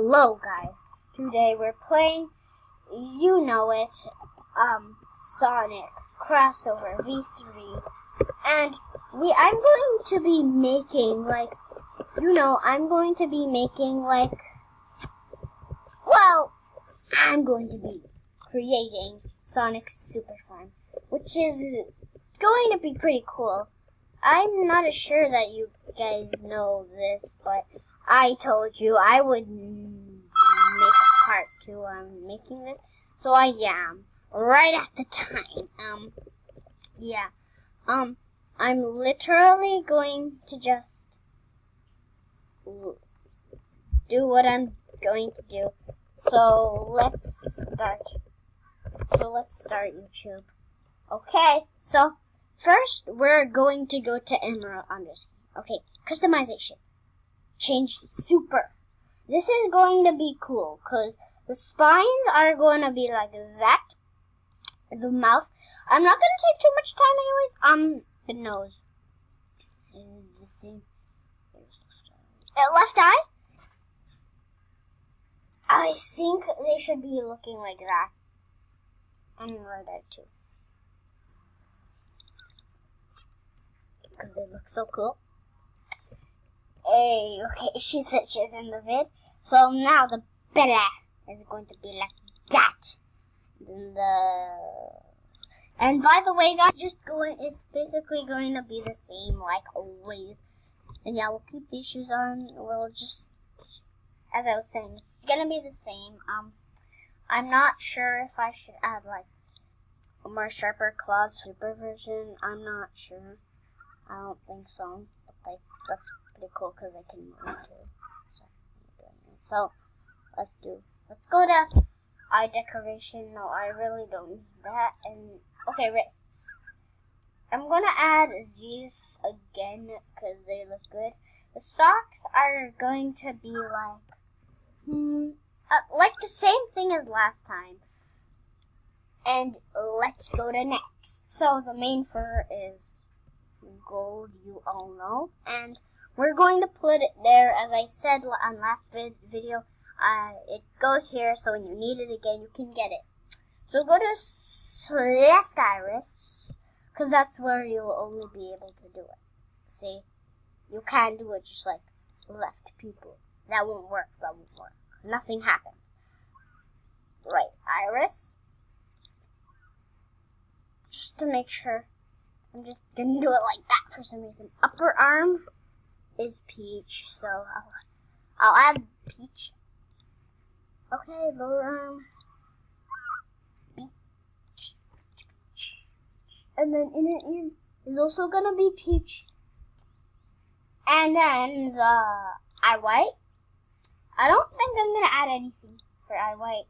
Hello guys, today we're playing, you know it, Sonic Crossover V3, and I'm going to be making, I'm going to be creating Sonic Super Farm, which is going to be pretty cool. I'm not sure that you guys know this, but I told you I would make a part to making this, so I am right at the time. I'm literally going to just do what I'm going to do. So let's start YouTube. Okay, so first we're going to go to Emerald Underscore. Okay, customization. Change super. This is going to be cool because the spines are going to be like that. The mouth. I'm not going to take too much time anyways. The nose is the same. Left eye. I think they should be looking like that. And right eye too. Because they look so cool. Hey, okay, she's richer than the vid. So now the belly is going to be like that. And by the way, guys, it's basically going to be the same like always. And yeah, we'll keep these shoes on. We'll just, as I was saying, it's gonna be the same. I'm not sure if I should add like a more sharper claws super version. I'm not sure. I don't think so. But that's pretty cool because I can move too. So let's go to eye decoration. No, I really don't need that. And okay, wrists. I'm gonna add these again because they look good. The socks are going to be like the same thing as last time. And let's go to next. So the main fur is gold, you all know, and we're going to put it there. As I said on last video, it goes here, so when you need it again, you can get it. So go to left iris, because that's where you'll only be able to do it. See, you can't do it just like left people. That won't work. Nothing happens. Right iris, just to make sure. I'm just gonna do it like that for some reason. Upper arm is peach, so I'll add peach. Okay, lower arm, peach. And then inner ear is also gonna be peach. And then the eye white. I don't think I'm gonna add anything for eye white.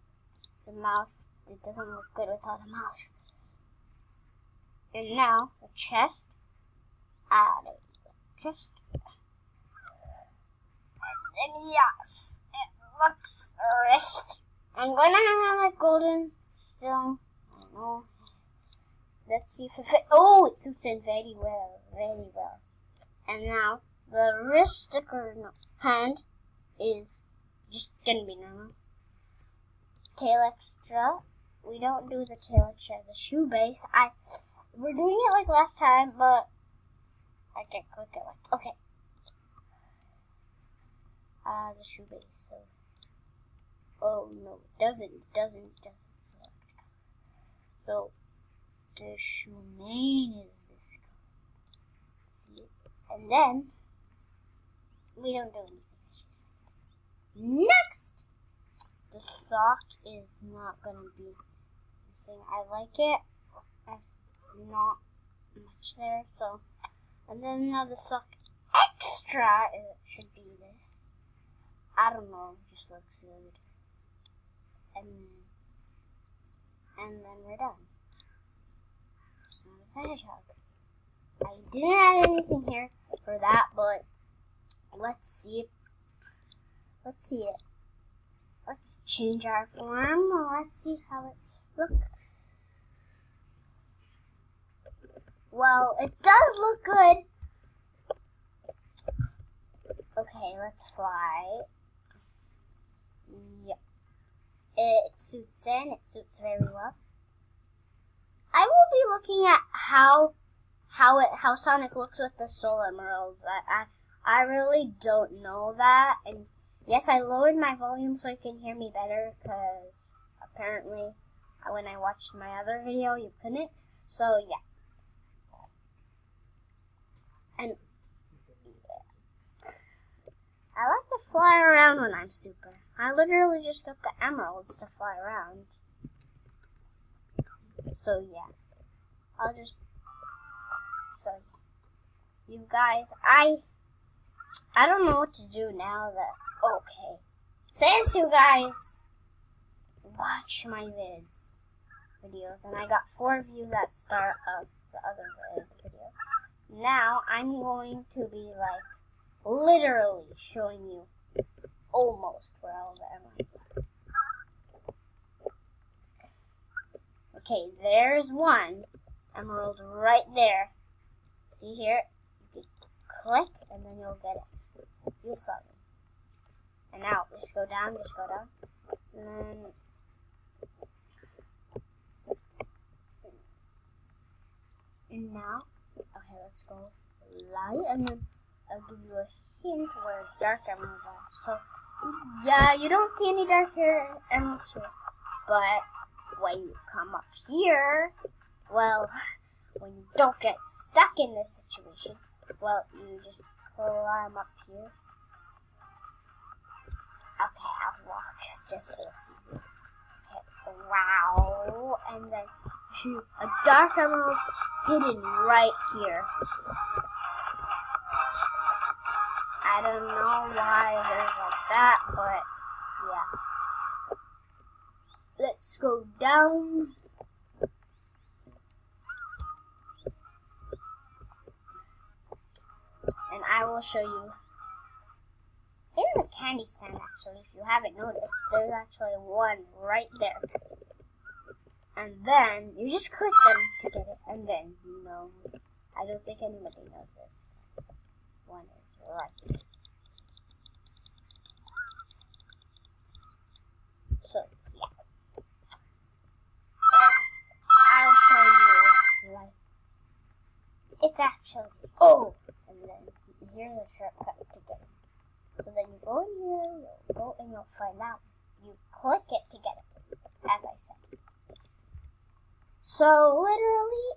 The mouth, it doesn't look good without a mouth. And now, the chest, add a chest. And then, yes, it looks wrist. I'm going to have a golden still. I don't know. Let's see if it fits. Oh, it suits in very well. And now, the wrist sticker hand is just going to be normal. Tail extra. We don't do the tail extra, the shoe base. We're doing it like last time, but I can't click it like, okay. The shoe base, so. Oh no, it doesn't. So, the shoe mane is this color. See? And then, we don't do anything. Next! The sock is not gonna be anything. I like it. Not much there, so. And then now the sock extra, it should be this. I don't know, it just looks good. And then we're done. It's not a hedgehog. I didn't add anything here for that, but let's see it. Let's change our form. Let's see how it looks. Well, it does look good. Okay, let's fly. suits in. It suits very well. I will be looking at how Sonic looks with the Soul Emeralds. I really don't know that. And yes, I lowered my volume so you can hear me better, because apparently when I watched my other video you couldn't. So yeah. And yeah. I like to fly around when I'm super. I literally just got the emeralds to fly around. So yeah. You guys, I don't know what to do now that, okay. Since you guys watch my videos, and I got 4 views at start of the other video. Now, I'm going to be like, literally showing you almost where all the emeralds are. Okay, there's one emerald right there. See here? You click, and then you'll get it. You saw me. And now, just go down, and then now, okay, let's go light, and then I'll give you a hint where dark emeralds are. So, yeah, you don't see any dark emeralds here, but when you come up here, well, when you don't get stuck in this situation, well, you just climb up here. Okay, I'll walk just so it's easy. Okay, wow, and then shoot a dark emerald hidden right here. I don't know why there's like that, but yeah. Let's go down. And I will show you in the candy stand, actually, if you haven't noticed, there's actually one right there. And then you just click them to get it. And then, no, I don't think anybody knows this. One is right there. So, yeah. And I'll show you, like, it's actually, oh, and then here's a shortcut to get it. So then you go in here, you'll go and you'll find out. You click it to get it, as I said. So literally,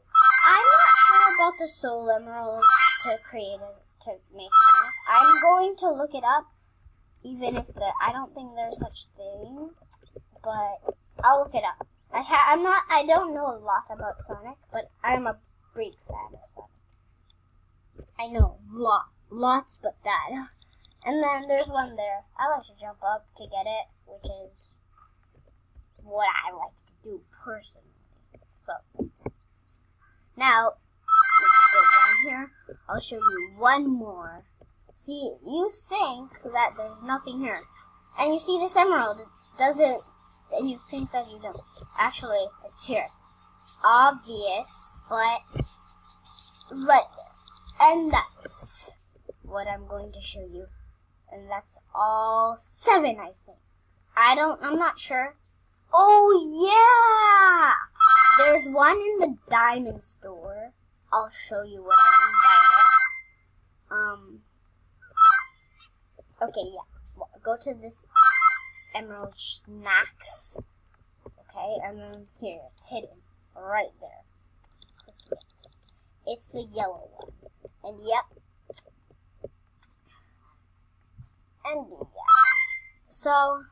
I'm not sure about the Soul Emeralds to make Sonic. I'm going to look it up, even if I don't think there's such thing, but I'll look it up. I don't know a lot about Sonic, but I'm a big fan of Sonic. I know lots, but that. And then there's one there. I like to jump up to get it, which is what I like to do personally. So, now, let's go down here. I'll show you one more. See, you think that there's nothing here. And you see this emerald, and you think that you don't. Actually, it's here. Obvious, and that's what I'm going to show you. And that's all 7, I think. I'm not sure. Oh, yeah! There's one in the diamond store. I'll show you what I mean by it. Okay, yeah. Well, go to this emerald snacks. Okay, and then here, it's hidden. Right there. It's the yellow one. And yep. And yeah. So,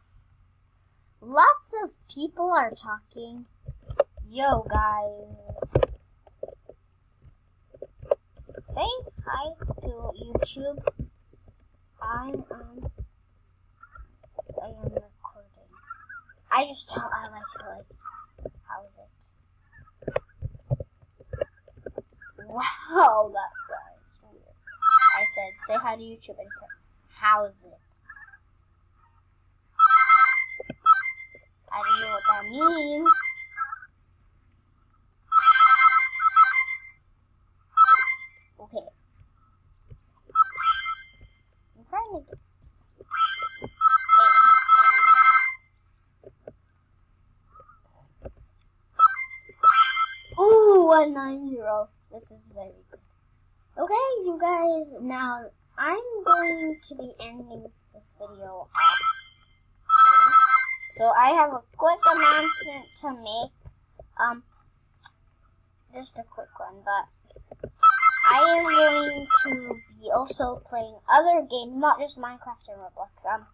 lots of people are talking. Yo, guys. Say hi to YouTube. I am recording. I like to how's it? Wow, that guy's weird. I said, say hi to YouTube, and he said, how's it? I don't know what that means. Okay. I'm trying to 190. This is very good. Okay, you guys, now I'm going to be ending this video off. So I have a quick announcement to make. Just a quick one, but I am going to be also playing other games, not just Minecraft and Roblox.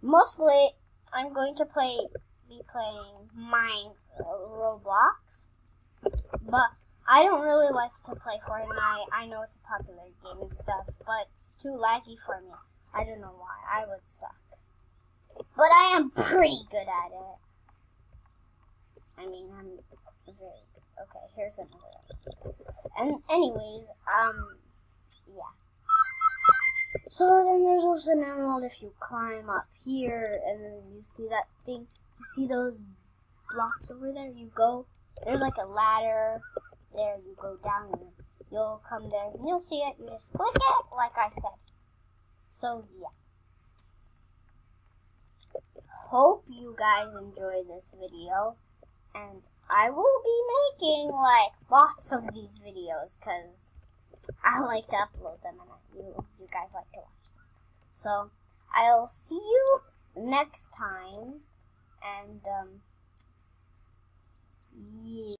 Mostly I'm going to be playing Roblox, but I don't really like to play Fortnite. I know it's a popular game and stuff, but it's too laggy for me. I don't know why. I would suck. But I am pretty good at it. I mean, I'm very good. Okay, here's another one. And anyways, yeah. So then there's also an emerald if you climb up here, and then you see that thing. You see those blocks over there? You go, there's like a ladder. There, you go down and you'll come there and you'll see it. You just click it like I said. So yeah. Hope you guys enjoy this video, and I will be making like lots of these videos because I like to upload them and you guys like to watch them. So I'll see you next time, and yeah.